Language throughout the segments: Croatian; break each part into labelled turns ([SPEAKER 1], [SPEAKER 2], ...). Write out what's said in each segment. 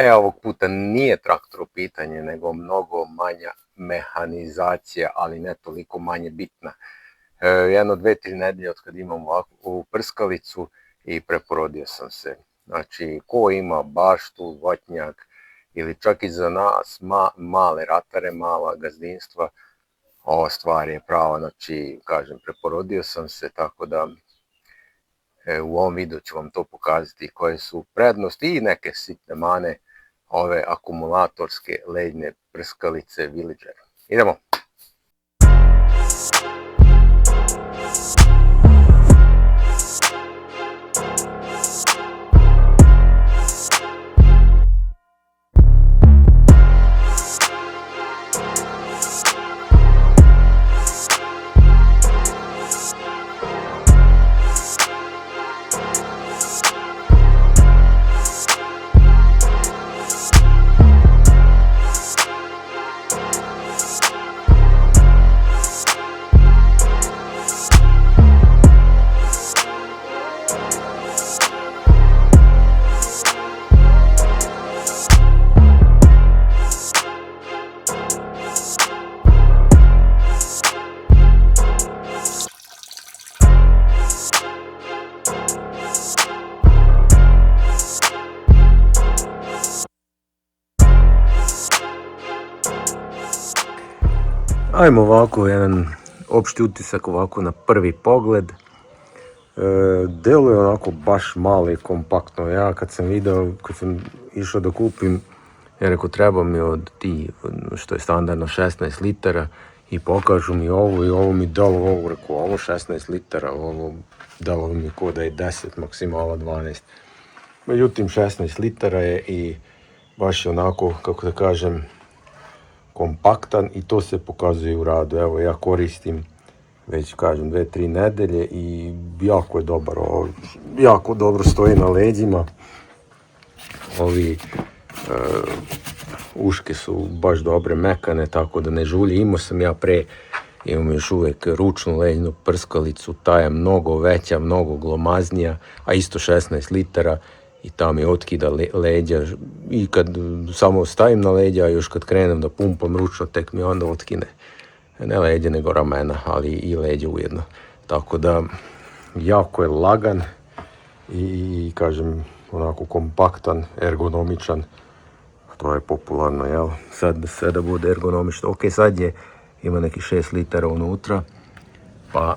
[SPEAKER 1] Ovog puta nije traktor u pitanje, nego mnogo manja mehanizacija, ali ne toliko manje bitna. Jedno 2-3 nedelje od kad imam ovu prskalicu i preporodio sam se. Znači, ko ima baštu, voćnjak ili čak i za nas male ratare, mala gazdinstva, ova stvar je prava. Znači, kažem, preporodio sam se, tako da u ovom videu ću vam to pokazati koje su prednosti i neke sitne mane ove akumulatorske ledne prskalice Villager. Idemo! Ajmo ovako, jedan opšti utisak ovako na prvi pogled. Deluje onako baš malo i kompaktno. Ja kad sam išao da kupim, ja rekao treba mi od ti, što je standardno 16 litara i pokažu mi ovo i ovo mi dalo ovo, rekao ovo 16 litara, ovo dalo mi ko da je 10, maksimala 12. Međutim 16 litara je i baš je onako, kako da kažem, kompaktan i to se pokazuje u radu. Evo, ja koristim već, kažem, 2-3 nedelje i jako je dobar. Jako dobro stoji na leđima. Ovi uške su baš dobre, mekane, tako da ne žulje. Imao sam ja imam još uvijek ručnu leđnu prskalicu, ta je mnogo veća, mnogo glomaznija, a isto 16 litara. I ta mi otkida leđa i kad samo stavim na leđa, a još kad krenem da pumpam ručno, tek mi onda otkine ne leđa nego ramena, ali i leđa ujedno. Tako da jako je lagan i kažem onako kompaktan, ergonomičan, to je popularno, jel? Sad sve da bude ergonomično. Ok, sad ima neki 6 litara unutra, pa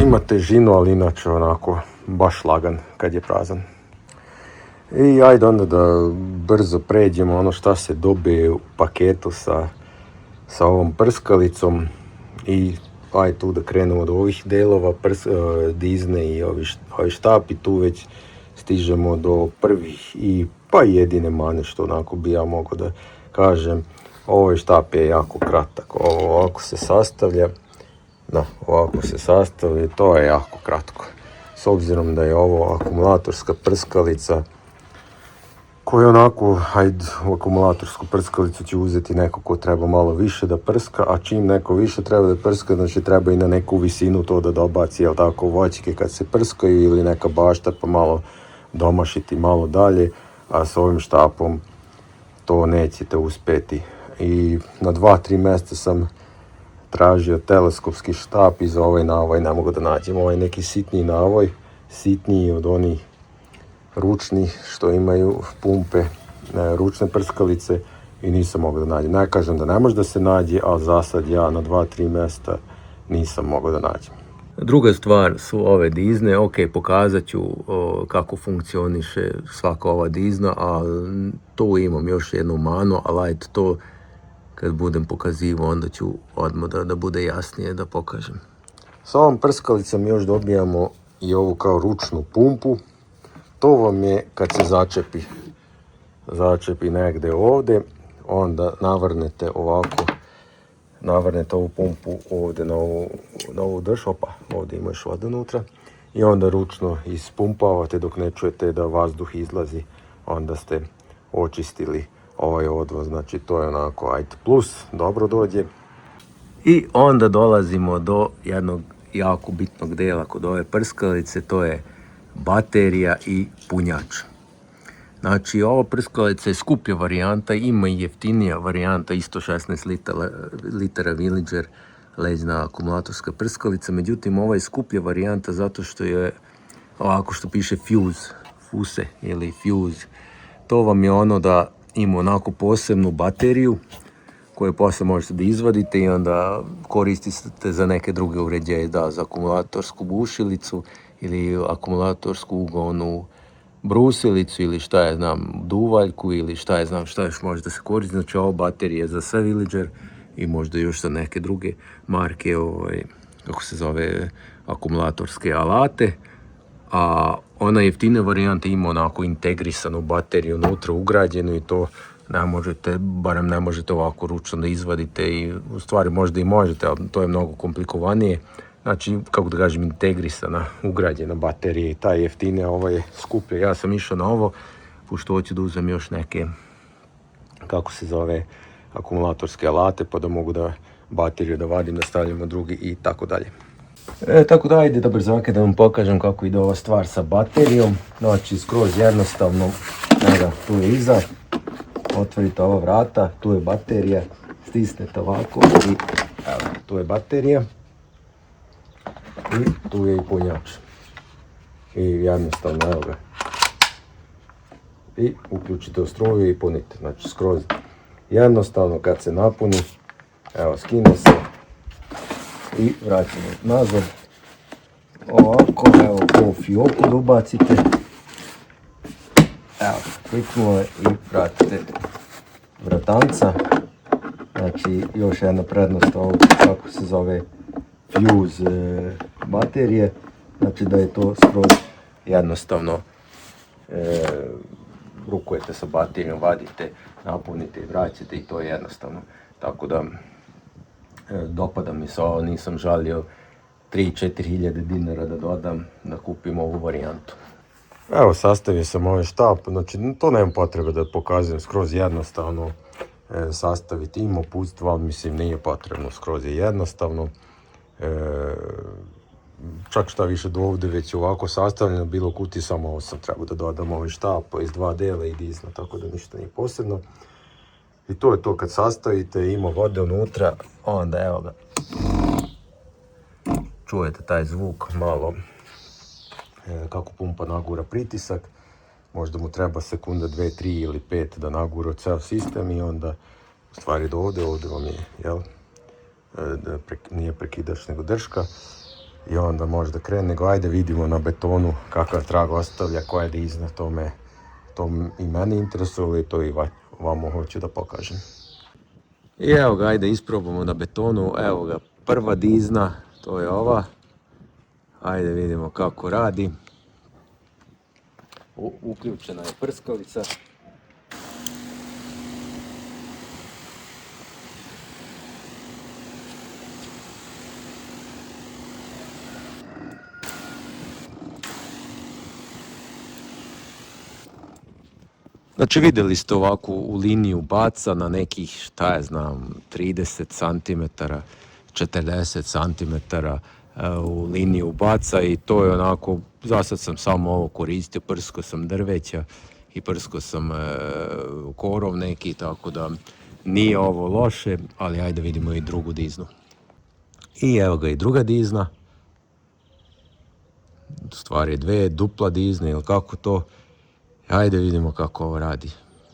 [SPEAKER 1] ima težinu, ali inače onako baš lagan kad je prazan. I ajde onda da brzo pređemo ono šta se dobije u paketu sa ovom prskalicom i ajde tu da krenemo od ovih delova dizne i ovi štapi, tu već stižemo do prvih i pa jedine mane što onako bi ja mogao da kažem. Ovaj štap je jako kratak, ovako se sastavlja, to je jako kratko. S obzirom da je ovo akumulatorska prskalica, koji onako, u akumulatorsku prskalicu će uzeti neko ko treba malo više da prska, a čim neko više treba da prska, znači treba i na neku visinu to da dobaci, jel tako, voćke kad se prskaju ili neka bašta pa malo domašiti malo dalje, a s ovim štapom to nećete uspeti. I na 2-3 mjesta sam tražio teleskopski štap i za ovaj navoj ne mogu da nađem, ovaj neki sitniji navoj, sitniji od onih ručni što imaju pumpe, ručne prskalice i nisam mogao da nađem. Ne kažem da ne može da se nađe, ali za sad ja na 2-3 mjesta nisam mogao da nađem. Druga stvar su ove dizne. Ok, pokazat ću kako funkcioniše svaka ova dizna, a tu imam još jednu manu, ali ajde to kad budem pokazivao onda ću odmah da bude jasnije da pokažem. S ovom prskalicom još dobijamo i ovu kao ručnu pumpu. To vam je kad se začepi negde ovdje, onda navrnete ovu pumpu ovdje na ovu drž, ovdje ima još voda unutra, i onda ručno ispumpavate dok ne čujete da vazduh izlazi, onda ste očistili ovaj odvoz, znači to je onako ajde plus, dobro dođe. I onda dolazimo do jednog jako bitnog dela kod ove prskalice, to je baterija i punjač. Znači, ova prskalica je skuplja varijanta, ima i jeftinija varijanta, isto 16 litara Villager leđna akumulatorska prskalica, međutim ova je skuplja varijanta zato što je ovako što piše fuse ili fuse. To vam je ono da ima onako posebnu bateriju koju poslije možete da izvadite i onda koristite za neke druge uređaje, da, za akumulatorsku bušilicu ili akumulatorsku ugovnu brusilicu ili šta je znam, duvaljku ili šta je znam šta još može da se koristi. Znači ova baterija je za sve Villager i možda još za neke druge marke, kako se zove, akumulatorske alate. A ona jeftina varijanta ima onako integrisanu bateriju unutra ugrađenu i to ne možete, barem ne možete ovako ručno da izvadite i u stvari možda i možete, ali to je mnogo komplikovanije. Znači, kako da kažem, integrisana, ugrađena baterija i ta je jeftinija, ovo je skuplja. Ja sam išao na ovo, pošto hoću da uzem još neke, kako se zove, akumulatorske alate, pa da mogu da bateriju da vadim, da stavljamo drugi i tako dalje. Tako da, ajde da brzake da vam pokažem kako ide ova stvar sa baterijom. Znači, skroz jednostavno, tu je iza, otvorite ova vrata, tu je baterija, stisnete ovako i evo, tu je baterija. I tu je i punjač. I jednostavno, evo ga. I uključite u struju i punite. Znači, skroz jednostavno kad se napuni, evo, skine se i vraćamo nazad. Ovako, evo, po fioku da ubacite. Evo, kliknulo je i vratite vratanca. Znači, još jedna prednost ovog, kako se zove, fuse baterije, znači da je to skroz jednostavno, rukujete sa baterijom, vadite, napunite i vraćate i to je jednostavno. Tako da, dopada mi se ovo, nisam žalio 3-4 hiljade dinara da dodam, da kupim ovu varijantu. Evo, sastavio sam ovaj štap, znači to nema potrebe da pokazujem, skroz jednostavno sastaviti, ima uputstva, ali mislim nije potrebno, skroz je jednostavno. Čak šta više do ovdje već ovako sastavljeno, bilo u kutiji, samo ovo sam trebao da dodam ovaj štap iz 2 dela i dizna, tako da ništa nije posebno. I to je to, kad sastavite, ima vode unutra, onda evo ga, čujete taj zvuk malo, kako pumpa nagura pritisak, možda mu treba sekunda, 2, 3 ili 5 da nagura ceo sistem i onda u stvari do ovdje vam je, jel, nije prekidač nego drška i onda može da krene, nego ajde vidimo na betonu kakav trag ostavlja, koja je dizna, to i mene interesuje i to i vamo hoću da pokažem. I evo ga, ajde isprobamo na betonu, evo ga, prva dizna, to je ova, ajde vidimo kako radi. Uključena je prskalica. Znači vidjeli ste ovako u liniju baca na nekih, šta je znam, 30 cm, 40 cm u liniju baca i to je onako, za sad sam samo ovo koristio, prskao sam drveća i prskao sam korov neki, tako da nije ovo loše, ali ajde vidimo i drugu diznu. I evo ga i druga dizna, u stvari dve, dupla dizna ili kako to. Ajde vidimo kako ovo radi.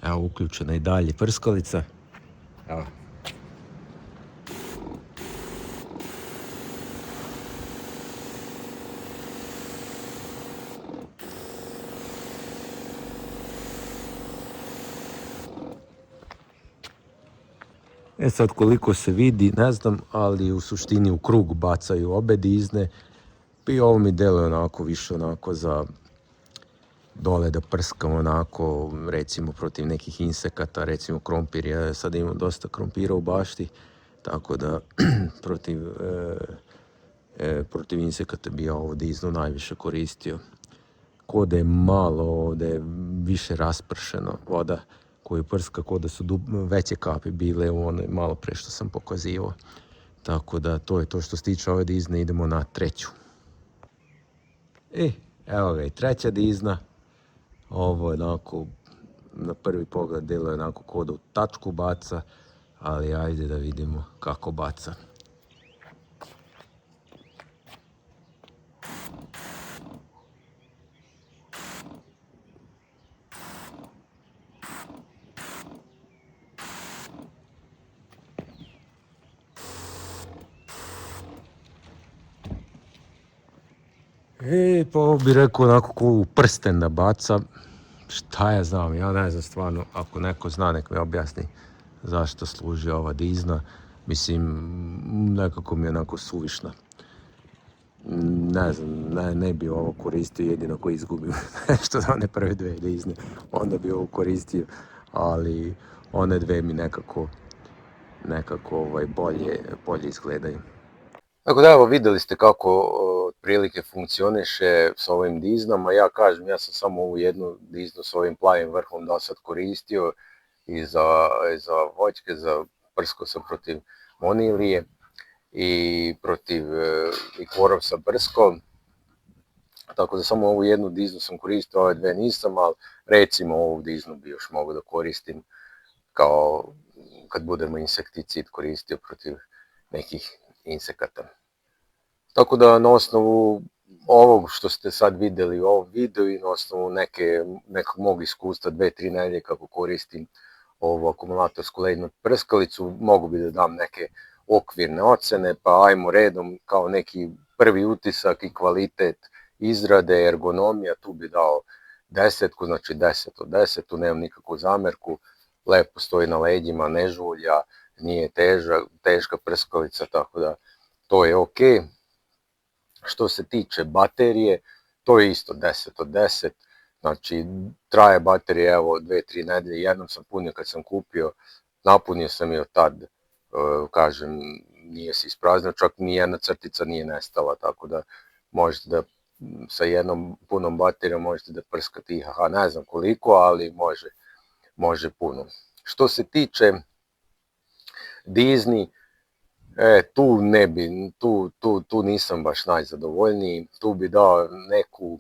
[SPEAKER 1] Evo, uključena i dalje prskalica. Evo. Sad koliko se vidi, ne znam, ali u suštini u krug bacaju obe dizne. I ovo mi deluje onako više onako za dole da prskam onako, recimo protiv nekih insekata, recimo krompir. Ja sad imam dosta krompira u bašti, tako da protiv insekata bi ja ovo diznu najviše koristio. Ko da je malo ovdje više raspršeno voda koju prska, ko da su veće kapi bile u onoj malo pre što sam pokazivao. Tako da to je to što se tiče ove dizne, idemo na treću. Evo ga i treća dizna. Ovo je onako na prvi pogled deluje onako kao da u tačku baca, ali ajde da vidimo kako baca. Pa ovo bi rekao onako ko u prsten da baca. Šta ja znam, ja ne znam stvarno, ako neko zna nek mi objasni zašto služi ova dizna. Mislim, nekako mi je onako suvišna. Ne znam, ne bi ovo koristio, jedino ko izgubim nešto za one prve dve dizne, onda bi ovo koristio, ali one dve mi nekako bolje izgledaju. Tako da evo, vidjeli ste kako otprilike funkcioniše s ovim diznama. Ja kažem, ja sam samo ovu jednu diznu s ovim plavim vrhom do sad koristio i za voćke, prskao sam protiv monilije i protiv i korov sam prskao. Tako da samo ovu jednu diznu sam koristio, ove dve nisam, ali recimo ovu diznu bi još mogao da koristim kao kad budemo insekticid koristio protiv nekih insekata. Tako da na osnovu ovog što ste sad vidjeli u ovom videu i na osnovu nekog mog iskustva 2-3 nedelje kako koristim ovu akumulatorsku lednu prskalicu, mogu bi da dam neke okvirne ocene, pa ajmo redom kao neki prvi utisak i kvalitet izrade, ergonomija, tu bi dao 10, znači 10 od 10, tu nemam nikakvu zamerku, lepo stoji na leđima, ne žulja, nije teška prskalica, tako da to je ok. Što se tiče baterije, to je isto 10 od 10, znači traje baterija evo 2-3 nedelje, jednom sam punio kad sam kupio, napunio sam i od tad, kažem, nije se ispraznio, čak ni jedna crtica nije nestala, tako da možete da sa jednom punom baterijom možete da prskate IHH, ne znam koliko, ali može puno. Što se tiče dizni, tu nisam baš najzadovoljniji, tu bi dao neku,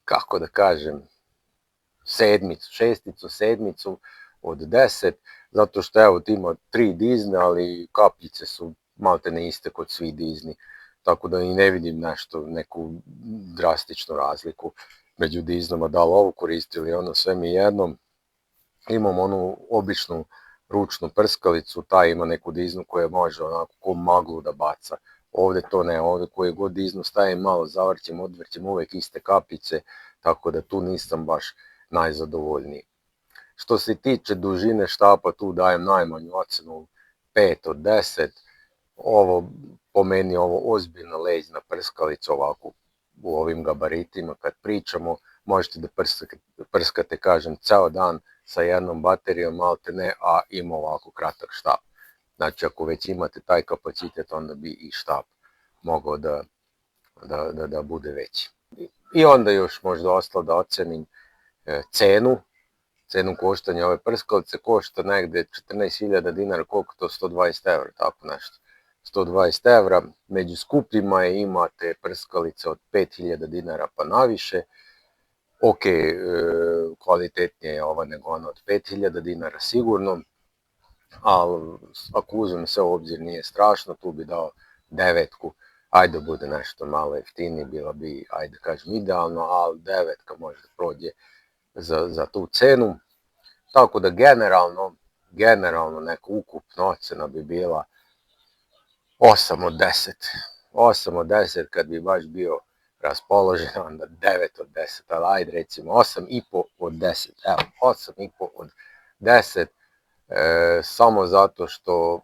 [SPEAKER 1] kako da kažem, sedmicu od 10, zato što evo ti ima 3 dizne, ali kapljice su malte ne iste kod svih dizni, tako da i ne vidim neku drastičnu razliku među diznama, da li ovo koristi ili ono, sve mi jedno. Imam onu običnu ručnu prskalicu, ta ima neku diznu koja može onako ko maglu da baca. Ovdje to ne, ovdje koje god diznu stavim, malo zavrćem, odvrćem, uvijek iste kapljice, tako da tu nisam baš najzadovoljniji. Što se tiče dužine štapa, tu dajem najmanju ocenu 5 od 10. Ovo, po meni, ovo ozbiljna leđna prskalica ovako u ovim gabaritima kad pričamo, možete da prskate, kažem, ceo dan sa jednom baterijom, malte ne, a ima ovako kratak štap. Znači, ako već imate taj kapacitet, onda bi i štap mogao da bude veći. I onda još možda ostalo da ocenim cenu koštanja ove prskalice, košta negde 14.000 dinara, koliko to, 120 evra, tako nešto. 120 evra, među skupljima imate prskalice od 5.000 dinara pa naviše. Ok, kvalitetnije je ova nego ona od 5.000 dinara sigurno, ali ako uzmem sve u obzir nije strašno, tu bi dao 9, ajde bude nešto malo jeftinije, bila bi, ajde kažem, idealno, ali 9 može da prođe za tu cenu. Tako da generalno neka ukupna ocena bi bila 8 od 10. 8 od 10 kad bi baš bio raspoložen, onda 9 od 10, ali ajde recimo 8,5 od 10. Evo, 8,5 od 10, samo zato što,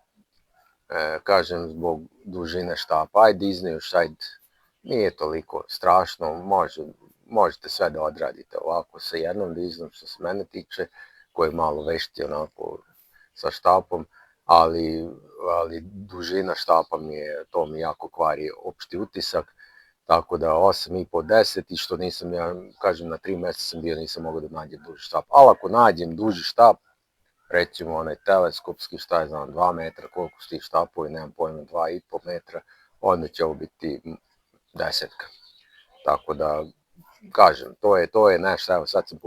[SPEAKER 1] kažem, zbog dužine štapa. Ajde iznejuš, nije toliko strašno, možete sve da odradite ovako sa jednom diznom što se mene tiče, koji je malo vešti onako sa štapom, ali dužina štapa to mi jako kvari opšti utisak, tako da 8,5 od 10, i što nisam, ja kažem, na 3 mjeseca sam bio, nisam mogao da nađem duži štap, ali ako nađem duži štap, recimo onaj teleskopski, šta je znam, 2 metra, koliko su ti štapovi, nemam pojma, 2,5 metra, onda će ovo biti 10. Tako da kažem, to je nešto, evo sad sam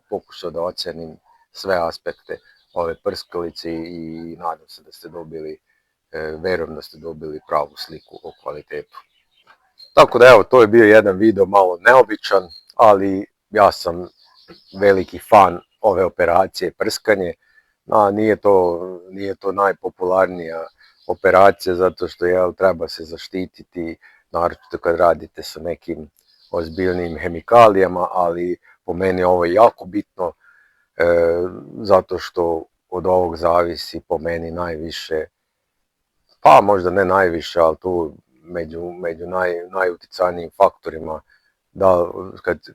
[SPEAKER 1] pokušao da ocenim sve aspekte ove prskalice i nadam se da ste dobili, verujem da ste dobili pravu sliku o kvalitetu. Tako da evo, to je bio jedan video malo neobičan, ali ja sam veliki fan ove operacije prskanje. Nije to najpopularnija operacija zato što treba se zaštititi, naročito kad radite sa nekim ozbiljnim hemikalijama, ali po meni ovo je jako bitno zato što od ovog zavisi po meni najviše, pa možda ne najviše, ali tu među najuticajnijim faktorima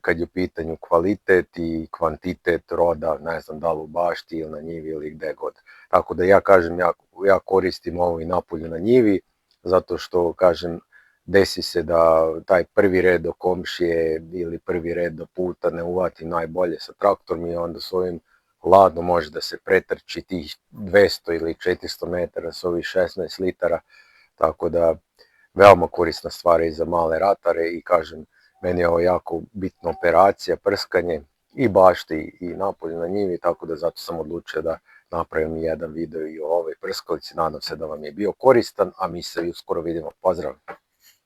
[SPEAKER 1] kad je u pitanju kvalitet i kvantitet roda, ne znam da li u bašti ili na njivi ili gde god. Tako da ja kažem, ja koristim ovo i napolju na njivi, zato što kažem, desi se da taj prvi red do komšije ili prvi red do puta ne uvati najbolje sa traktorom i onda s ovim ladno može da se pretrči tih 200 ili 400 metara s ovih 16 litara, tako da veoma korisna stvar i za male ratare i kažem, meni je ovo jako bitna operacija, prskanje i bašti i napolju na njivi, tako da zato sam odlučio da napravim jedan video i o ovoj prskalici. Nadam se da vam je bio koristan, a mi se uskoro vidimo. Pozdrav!